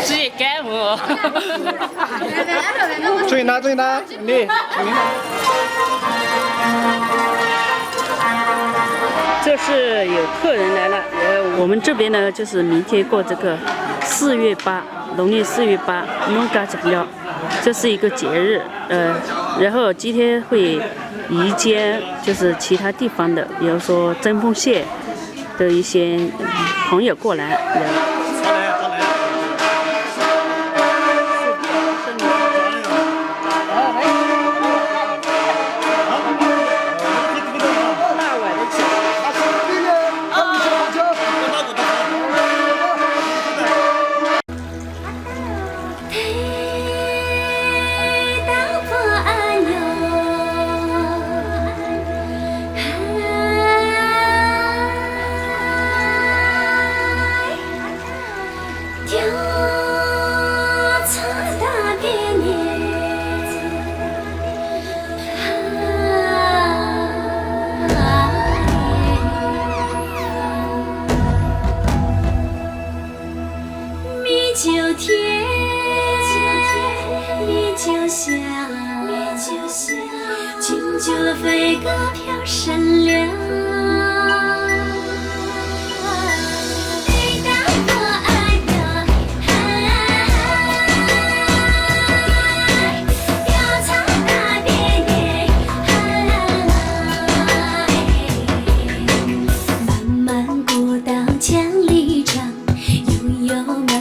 直接感悟哦。注意拿，注意拿，你。这是有客人来了，我们这边呢就是明天过这个4月8，农历4月8，农家讲了，这是一个节日，然后今天会移监，就是其他地方的，比如说针锋县的一些朋友过来。就甜，米就香，君就了飞鸽飘闪亮。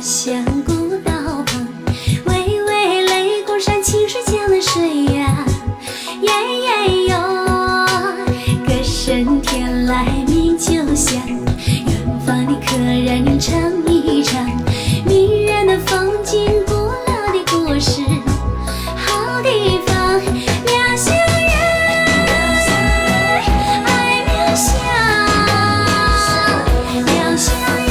像古道旁，巍巍雷公山，清水江的水呀，耶哟，歌声天来鸣就响，远方的客人唱一唱，迷人的风景，古老的故事，好地方，妙香人，爱妙香，妙香人。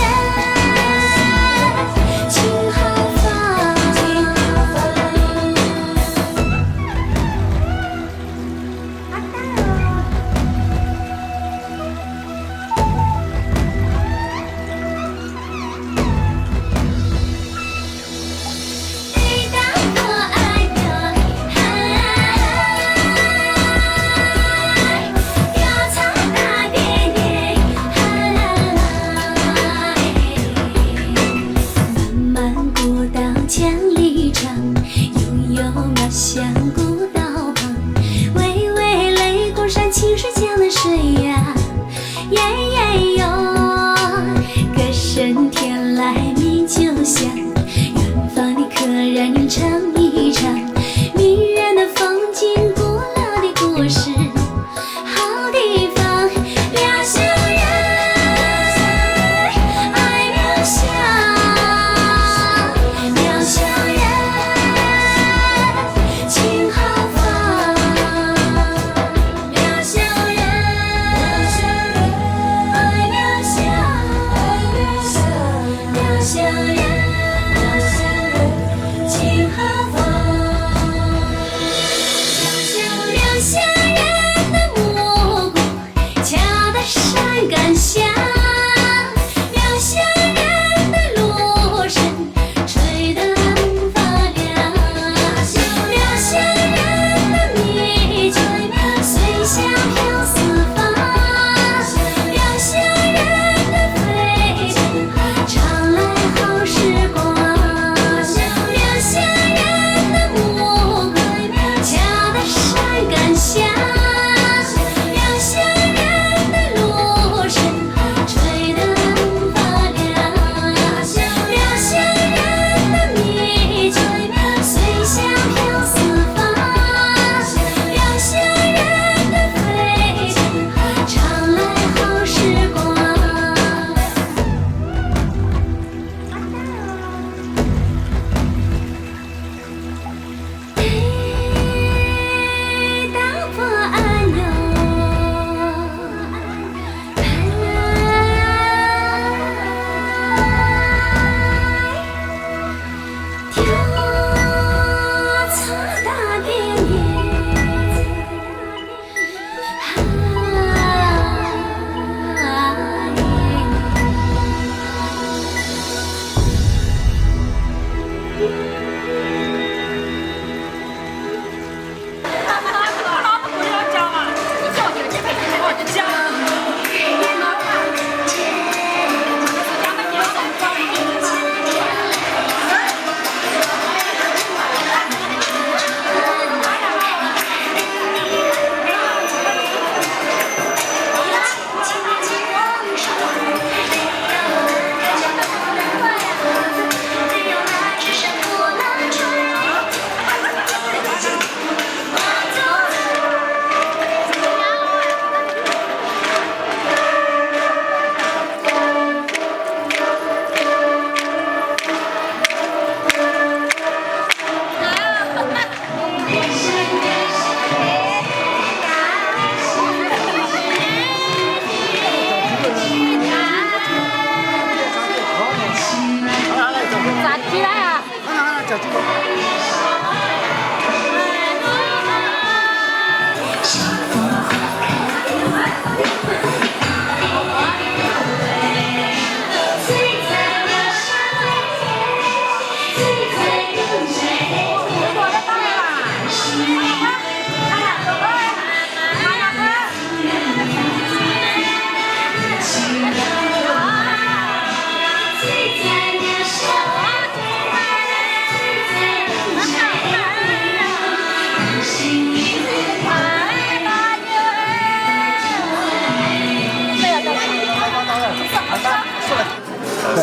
脚筋吗？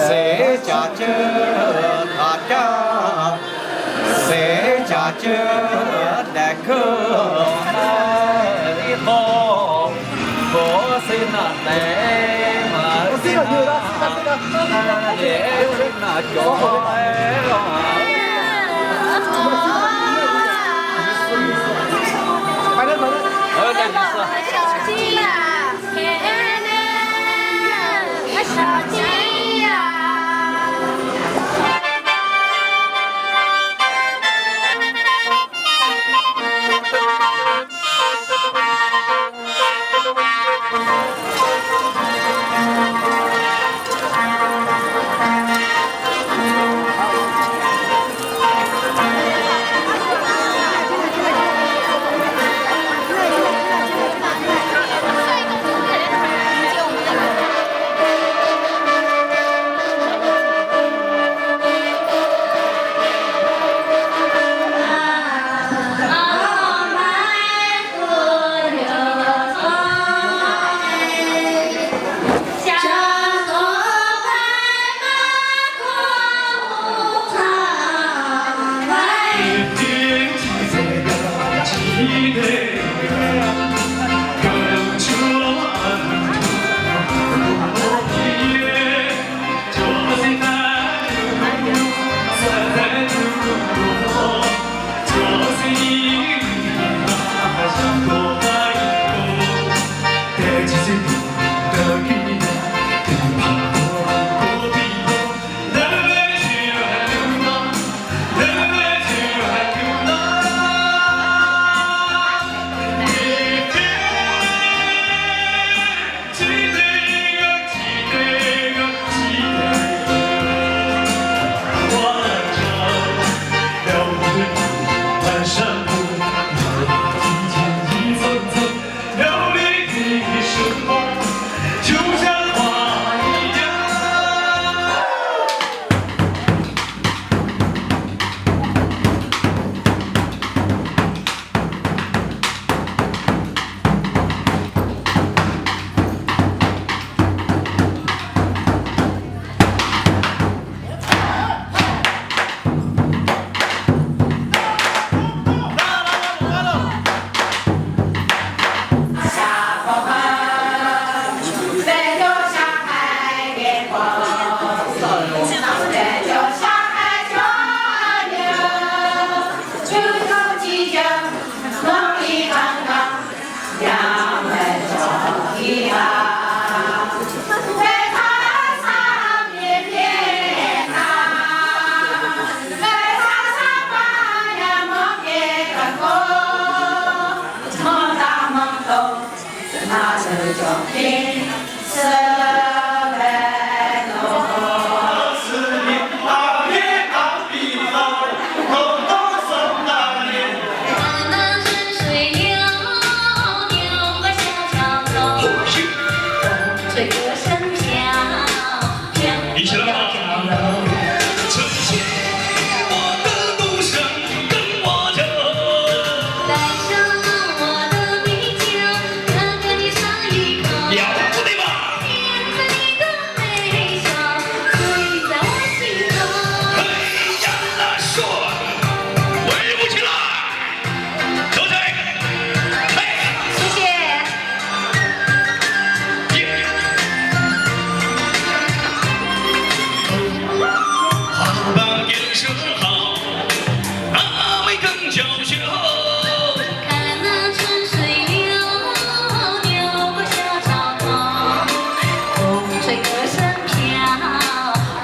谁家酒他家，谁家酒那个里好，我谁那来嘛？谁那也是那叫哎。小鸡呀，小鸡呀。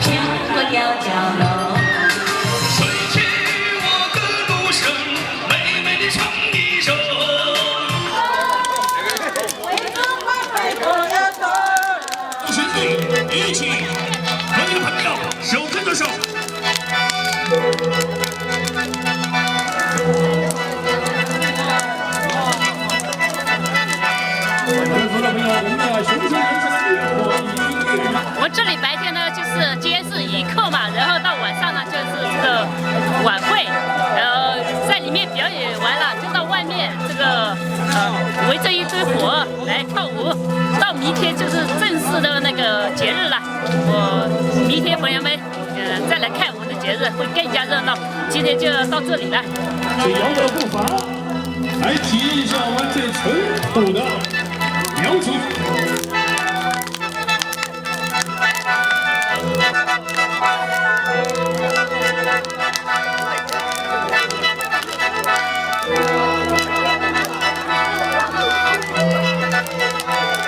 飘飘过窈窕楼，水前我这里白天呢，就是今天是迎客嘛，然后到晚上呢就是这个晚会，在里面表演完了，就到外面这个围着一堆火来跳舞。到明天就是正式的那个节日了。我明天朋友们再来看我们的节日会更加热闹。今天就到这里了。这摇摇步伐，来体验一下我们最淳朴的苗族。